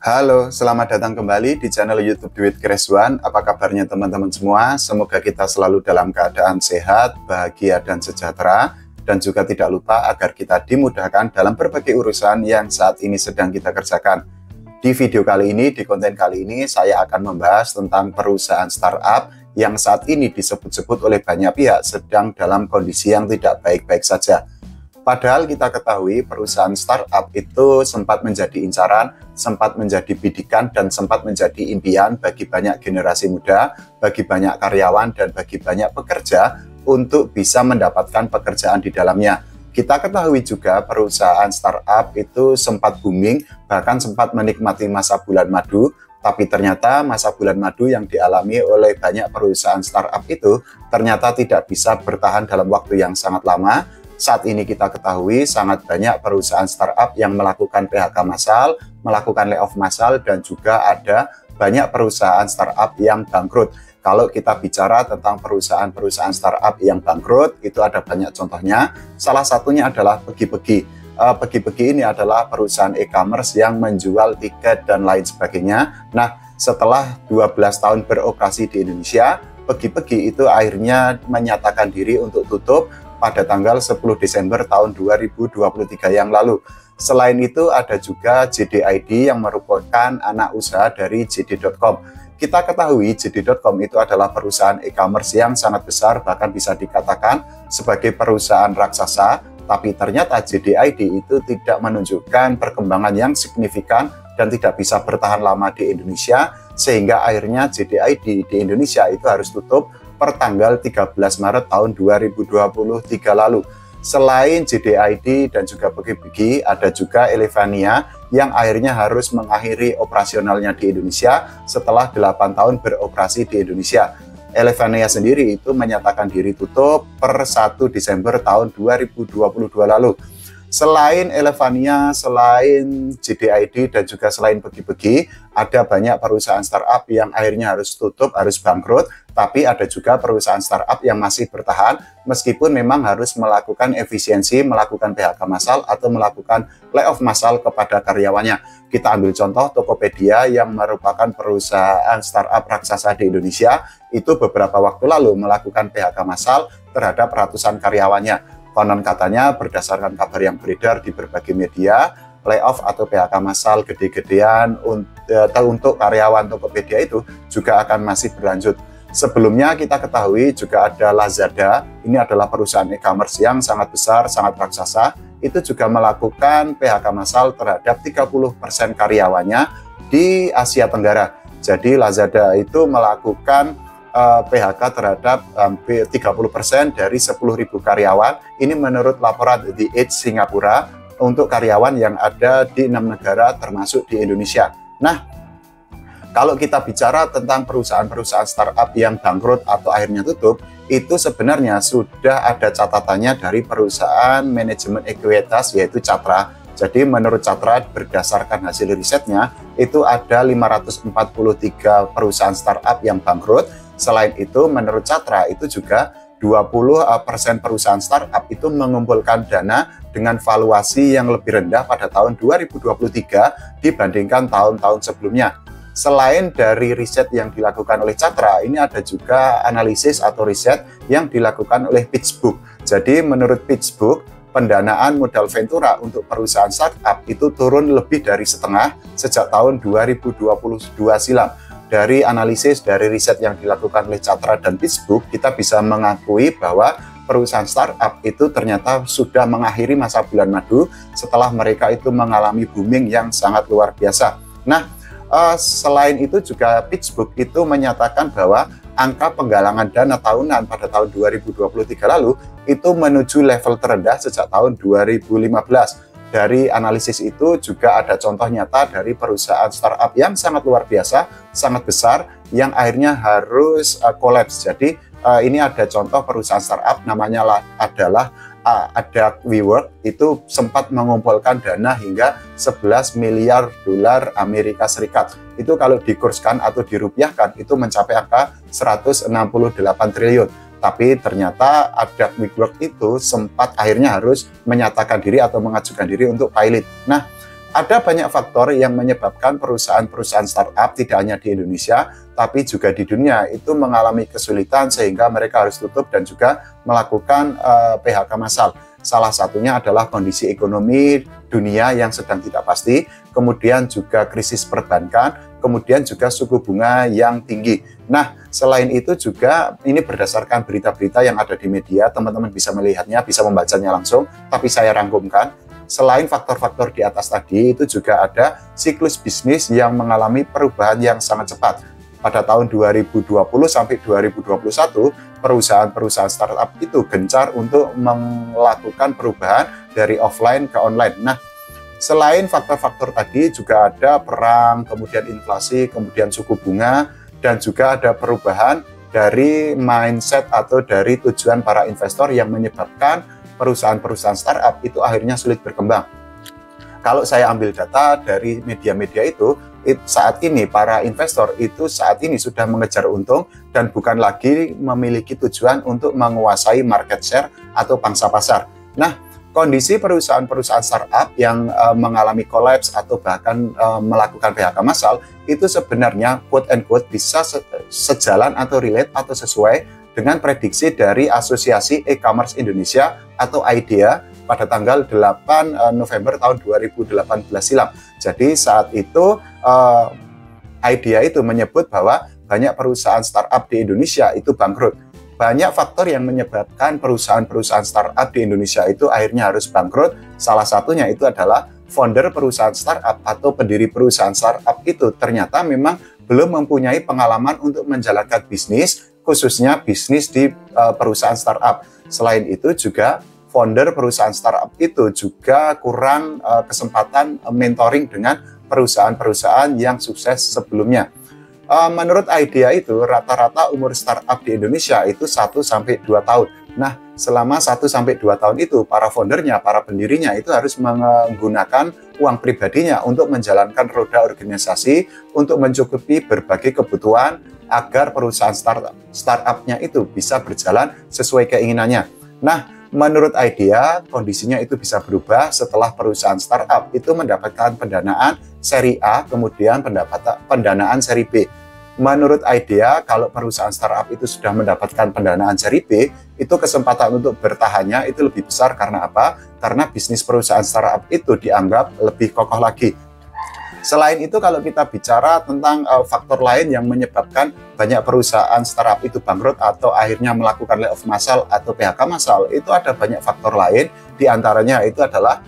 Halo, selamat datang kembali di channel YouTube Duit Crash One. Apa kabarnya teman-teman semua? Semoga kita selalu dalam keadaan sehat, bahagia, dan sejahtera. Dan juga tidak lupa agar kita dimudahkan dalam berbagai urusan yang saat ini sedang kita kerjakan. Di video kali ini, di konten kali ini, saya akan membahas tentang perusahaan startup yang saat ini disebut-sebut oleh banyak pihak sedang dalam kondisi yang tidak baik-baik saja. Padahal kita ketahui perusahaan startup itu sempat menjadi incaran, sempat menjadi bidikan, dan sempat menjadi impian bagi banyak generasi muda, bagi banyak karyawan, dan bagi banyak pekerja untuk bisa mendapatkan pekerjaan di dalamnya. Kita ketahui juga perusahaan startup itu sempat booming, bahkan sempat menikmati masa bulan madu, tapi ternyata masa bulan madu yang dialami oleh banyak perusahaan startup itu ternyata tidak bisa bertahan dalam waktu yang sangat lama. Saat ini kita ketahui sangat banyak perusahaan startup yang melakukan PHK massal, melakukan layoff massal, dan juga ada banyak perusahaan startup yang bangkrut. Kalau kita bicara tentang perusahaan-perusahaan startup yang bangkrut, itu ada banyak contohnya. Salah satunya adalah Pegi-Pegi. Pegi-Pegi ini adalah perusahaan e-commerce yang menjual tiket dan lain sebagainya. Nah, setelah 12 tahun beroperasi di Indonesia, Pegi-Pegi itu akhirnya menyatakan diri untuk tutup pada tanggal 10 Desember tahun 2023 yang lalu. Selain itu ada juga JD.ID yang merupakan anak usaha dari JD.com. Kita ketahui JD.com itu adalah perusahaan e-commerce yang sangat besar, bahkan bisa dikatakan sebagai perusahaan raksasa, tapi ternyata JD.ID itu tidak menunjukkan perkembangan yang signifikan dan tidak bisa bertahan lama di Indonesia, sehingga akhirnya JD.ID di Indonesia itu harus tutup per tanggal 13 Maret tahun 2023 lalu. Selain JD.ID dan juga Pegi-Pegi, ada juga Elevania yang akhirnya harus mengakhiri operasionalnya di Indonesia setelah 8 tahun beroperasi di Indonesia. Elevania sendiri itu menyatakan diri tutup per 1 Desember tahun 2022 lalu. Selain Elevania, selain JD.ID dan juga selain Pegi-Pegi, ada banyak perusahaan startup yang akhirnya harus tutup, harus bangkrut, tapi ada juga perusahaan startup yang masih bertahan meskipun memang harus melakukan efisiensi, melakukan PHK massal atau melakukan layoff massal kepada karyawannya. Kita ambil contoh Tokopedia yang merupakan perusahaan startup raksasa di Indonesia, itu beberapa waktu lalu melakukan PHK massal terhadap ratusan karyawannya. Konon katanya berdasarkan kabar yang beredar di berbagai media, layoff atau PHK massal gede-gedean untuk karyawan Tokopedia itu juga akan masih berlanjut. Sebelumnya kita ketahui juga ada Lazada, ini adalah perusahaan e-commerce yang sangat besar, sangat raksasa, itu juga melakukan PHK massal terhadap 30% karyawannya di Asia Tenggara. Jadi Lazada itu melakukan PHK terhadap hampir 30% dari 10.000 karyawan. Ini menurut laporan The Age Singapura untuk karyawan yang ada di 6 negara termasuk di Indonesia. Nah, kalau kita bicara tentang perusahaan-perusahaan startup yang bangkrut atau akhirnya tutup, itu sebenarnya sudah ada catatannya dari perusahaan manajemen ekuitas yaitu Catra. Jadi menurut Catra berdasarkan hasil risetnya itu ada 543 perusahaan startup yang bangkrut. Selain itu menurut Catra itu juga 20% perusahaan startup itu mengumpulkan dana dengan valuasi yang lebih rendah pada tahun 2023 dibandingkan tahun-tahun sebelumnya. Selain dari riset yang dilakukan oleh Catra, ini ada juga analisis atau riset yang dilakukan oleh PitchBook. Jadi menurut PitchBook, pendanaan modal ventura untuk perusahaan startup itu turun lebih dari setengah sejak tahun 2022 silam. Dari analisis, dari riset yang dilakukan oleh Catra dan PitchBook, kita bisa mengakui bahwa perusahaan startup itu ternyata sudah mengakhiri masa bulan madu setelah mereka itu mengalami booming yang sangat luar biasa. Nah, selain itu juga PitchBook itu menyatakan bahwa angka penggalangan dana tahunan pada tahun 2023 lalu itu menuju level terendah sejak tahun 2015. Dari analisis itu juga ada contoh nyata dari perusahaan startup yang sangat luar biasa, sangat besar, yang akhirnya harus kolaps. Jadi ini ada contoh perusahaan startup namanya adalah ada WeWork, itu sempat mengumpulkan dana hingga 11 miliar dolar Amerika Serikat. Itu kalau dikurskan atau dirupiahkan itu mencapai angka 168 triliun. Tapi ternyata ada WeWork itu sempat akhirnya harus menyatakan diri atau mengajukan diri untuk pilot. Nah, Ada banyak faktor yang menyebabkan perusahaan-perusahaan startup tidak hanya di Indonesia, tapi juga di dunia itu mengalami kesulitan sehingga mereka harus tutup dan juga melakukan PHK massal. Salah satunya adalah kondisi ekonomi dunia yang sedang tidak pasti, kemudian juga krisis perbankan, kemudian juga suku bunga yang tinggi. Nah, selain itu juga ini berdasarkan berita-berita yang ada di media, teman-teman bisa melihatnya, bisa membacanya langsung, tapi saya rangkumkan. Selain faktor-faktor di atas tadi, itu juga ada siklus bisnis yang mengalami perubahan yang sangat cepat. Pada tahun 2020 sampai 2021, perusahaan-perusahaan startup itu gencar untuk melakukan perubahan dari offline ke online. Nah, selain faktor-faktor tadi juga ada perang, kemudian inflasi, kemudian suku bunga, dan juga ada perubahan dari mindset atau dari tujuan para investor yang menyebabkan perusahaan-perusahaan startup itu akhirnya sulit berkembang. Kalau saya ambil data dari media-media itu, saat ini para investor itu saat ini sudah mengejar untung dan bukan lagi memiliki tujuan untuk menguasai market share atau pangsa pasar. Nah, kondisi perusahaan-perusahaan startup yang mengalami kolaps atau bahkan melakukan PHK massal itu sebenarnya quote and quote bisa sejalan atau relate atau sesuai dengan prediksi dari Asosiasi E-commerce Indonesia atau IDEA pada tanggal 8 November tahun 2018 silam. Jadi saat itu IDEA itu menyebut bahwa banyak perusahaan startup di Indonesia itu bangkrut. Banyak faktor yang menyebabkan perusahaan-perusahaan startup di Indonesia itu akhirnya harus bangkrut. Salah satunya itu adalah founder perusahaan startup atau pendiri perusahaan startup itu ternyata memang belum mempunyai pengalaman untuk menjalankan bisnis, khususnya bisnis di perusahaan startup. Selain itu juga founder perusahaan startup itu juga kurang kesempatan mentoring dengan perusahaan-perusahaan yang sukses sebelumnya. Menurut IDEA itu rata-rata umur startup di Indonesia itu 1-2 tahun. Nah, selama 1-2 tahun itu para foundernya, para pendirinya itu harus menggunakan uang pribadinya untuk menjalankan roda organisasi untuk mencukupi berbagai kebutuhan agar perusahaan startup-nya itu bisa berjalan sesuai keinginannya. Nah, menurut IDEA, kondisinya itu bisa berubah setelah perusahaan startup itu mendapatkan pendanaan seri A, kemudian pendanaan seri B. Menurut IDEA, kalau perusahaan startup itu sudah mendapatkan pendanaan seri B, itu kesempatan untuk bertahannya itu lebih besar. Karena apa? Karena bisnis perusahaan startup itu dianggap lebih kokoh lagi. Selain itu, kalau kita bicara tentang faktor lain yang menyebabkan banyak perusahaan startup itu bangkrut atau akhirnya melakukan layoff massal atau PHK massal, itu ada banyak faktor lain. Di antaranya itu adalah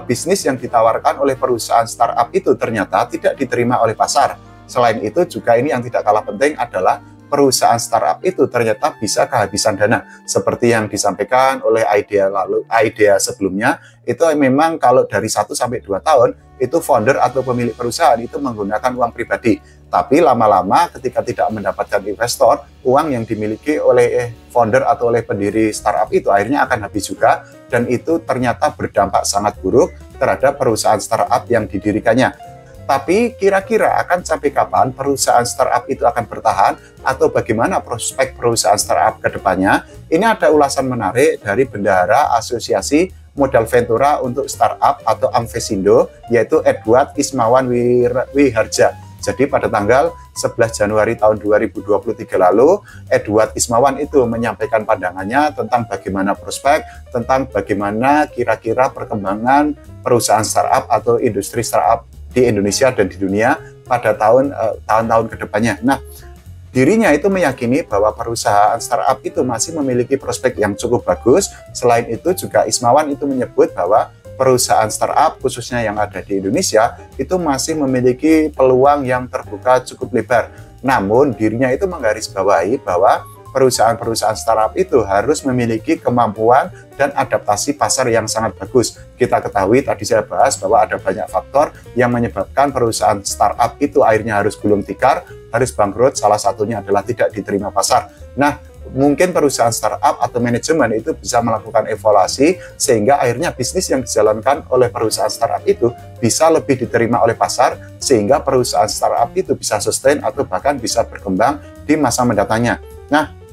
bisnis yang ditawarkan oleh perusahaan startup itu ternyata tidak diterima oleh pasar. Selain itu juga ini yang tidak kalah penting adalah perusahaan startup itu ternyata bisa kehabisan dana. Seperti yang disampaikan oleh IDEA sebelumnya, itu memang kalau dari 1-2 tahun, itu founder atau pemilik perusahaan itu menggunakan uang pribadi. Tapi lama-lama ketika tidak mendapatkan investor, uang yang dimiliki oleh founder atau oleh pendiri startup itu akhirnya akan habis juga. Dan itu ternyata berdampak sangat buruk terhadap perusahaan startup yang didirikannya. Tapi kira-kira akan sampai kapan perusahaan startup itu akan bertahan atau bagaimana prospek perusahaan startup ke depannya? Ini ada ulasan menarik dari Bendahara Asosiasi Modal Ventura untuk Startup atau Amvesindo, yaitu Edward Ismawan Wiharja. Jadi pada tanggal 11 Januari tahun 2023 lalu, Edward Ismawan itu menyampaikan pandangannya tentang bagaimana prospek, tentang bagaimana kira-kira perkembangan perusahaan startup atau industri startup di Indonesia dan di dunia pada tahun-tahun ke depannya. Nah, dirinya itu meyakini bahwa perusahaan startup itu masih memiliki prospek yang cukup bagus. Selain itu juga Ismawan itu menyebut bahwa perusahaan startup khususnya yang ada di Indonesia itu masih memiliki peluang yang terbuka cukup lebar. Namun dirinya itu menggarisbawahi bahwa perusahaan-perusahaan startup itu harus memiliki kemampuan dan adaptasi pasar yang sangat bagus. Kita ketahui tadi saya bahas bahwa ada banyak faktor yang menyebabkan perusahaan startup itu akhirnya harus gulung tikar, harus bangkrut. Salah satunya adalah tidak diterima pasar. Nah, mungkin perusahaan startup atau manajemen itu bisa melakukan evaluasi sehingga akhirnya bisnis yang dijalankan oleh perusahaan startup itu bisa lebih diterima oleh pasar sehingga perusahaan startup itu bisa sustain atau bahkan bisa berkembang di masa mendatangnya. Nah,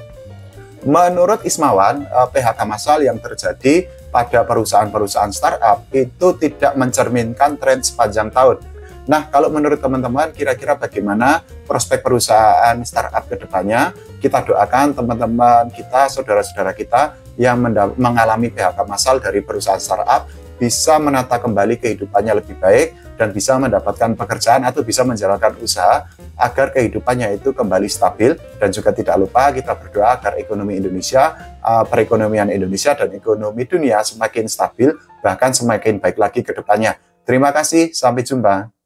menurut Ismawan, PHK massal yang terjadi pada perusahaan-perusahaan startup itu tidak mencerminkan tren sepanjang tahun. Nah, kalau menurut teman-teman, kira-kira bagaimana prospek perusahaan startup ke depannya? Kita doakan teman-teman kita, saudara-saudara kita yang mengalami PHK massal dari perusahaan startup bisa menata kembali kehidupannya lebih baik dan bisa mendapatkan pekerjaan atau bisa menjalankan usaha agar kehidupannya itu kembali stabil. Dan juga tidak lupa kita berdoa agar ekonomi Indonesia, perekonomian Indonesia dan ekonomi dunia semakin stabil, bahkan semakin baik lagi ke depannya. Terima kasih, sampai jumpa.